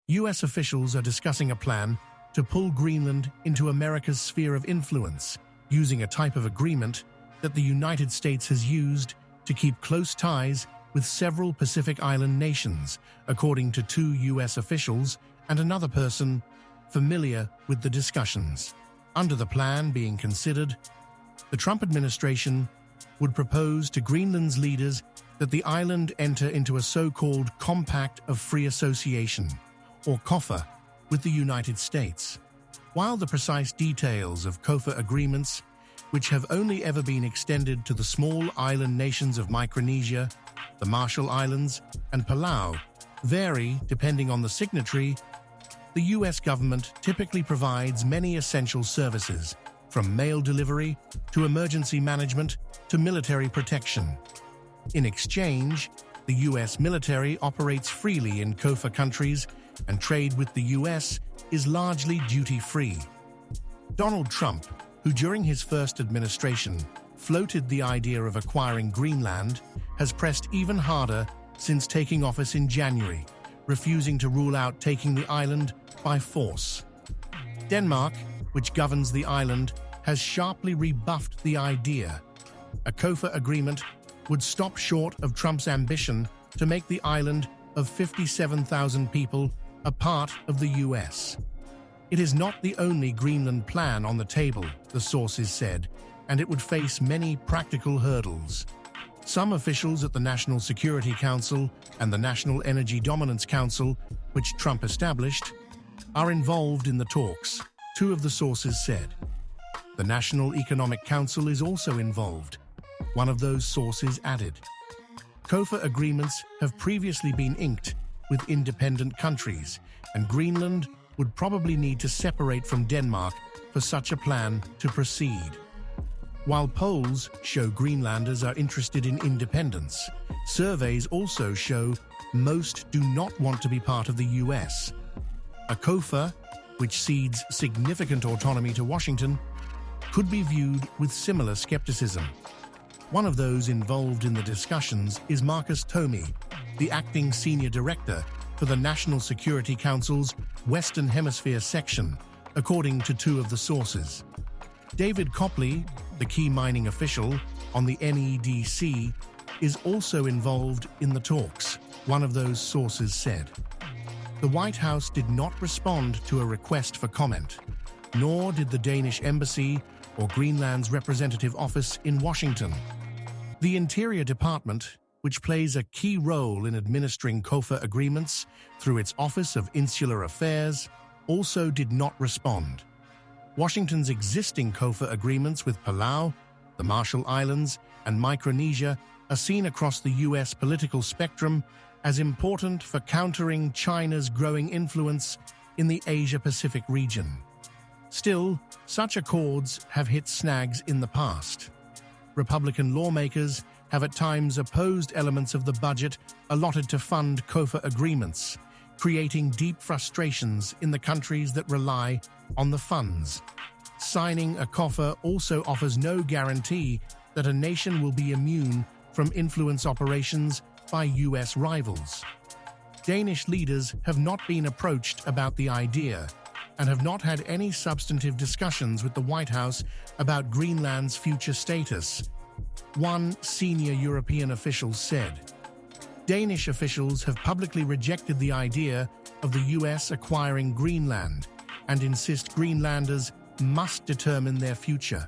US officials are discussing a plan to pull Greenland into America's sphere of influence, using a type of agreement that the United States has used to keep close ties with several Pacific Island nations, according to two US officials and another person familiar with the discussions. Under the plan being considered, the Trump administration would propose to Greenland's leaders that the island enter into a so-called Compact of Free Association, or COFA, with the United States. While the precise details of COFA agreements, which have only ever been extended to the small island nations of Micronesia, the Marshall Islands, and Palau, vary depending on the signatory, the US government typically provides many essential services, from mail delivery to emergency management to military protection. In exchange, the US military operates freely in COFA countries, and trade with the US is largely duty-free. Donald Trump, who during his first administration floated the idea of acquiring Greenland, has pressed even harder since taking office in January, refusing to rule out taking the island by force. Denmark, which governs the island, has sharply rebuffed the idea. A COFA agreement would stop short of Trump's ambition to make the island of 57,000 people a part of the US. It is not the only Greenland plan on the table, the sources said, and it would face many practical hurdles. Some officials at the National Security Council and the National Energy Dominance Council, which Trump established, are involved in the talks, two of the sources said. The National Economic Council is also involved, one of those sources added. COFA agreements have previously been inked with independent countries, and Greenland would probably need to separate from Denmark for such a plan to proceed. While polls show Greenlanders are interested in independence, surveys also show most do not want to be part of the US. A COFA, which cedes significant autonomy to Washington, could be viewed with similar skepticism. One of those involved in the discussions is Marcus Tomei, the acting senior director for the National Security Council's Western Hemisphere section, according to two of the sources. David Copley, the key mining official on the NEDC, is also involved in the talks, one of those sources said. The White House did not respond to a request for comment, nor did the Danish embassy or Greenland's representative office in Washington. The Interior Department, which plays a key role in administering COFA agreements through its Office of Insular Affairs, also did not respond. Washington's existing COFA agreements with Palau, the Marshall Islands, and Micronesia are seen across the US political spectrum as important for countering China's growing influence in the Asia-Pacific region. Still, such accords have hit snags in the past. Republican lawmakers have at times opposed elements of the budget allotted to fund COFA agreements, creating deep frustrations in the countries that rely on the funds. Signing a COFA also offers no guarantee that a nation will be immune from influence operations by US rivals. Danish leaders have not been approached about the idea and have not had any substantive discussions with the White House about Greenland's future status, one senior European official said. Danish officials have publicly rejected the idea of the US acquiring Greenland and insist Greenlanders must determine their future.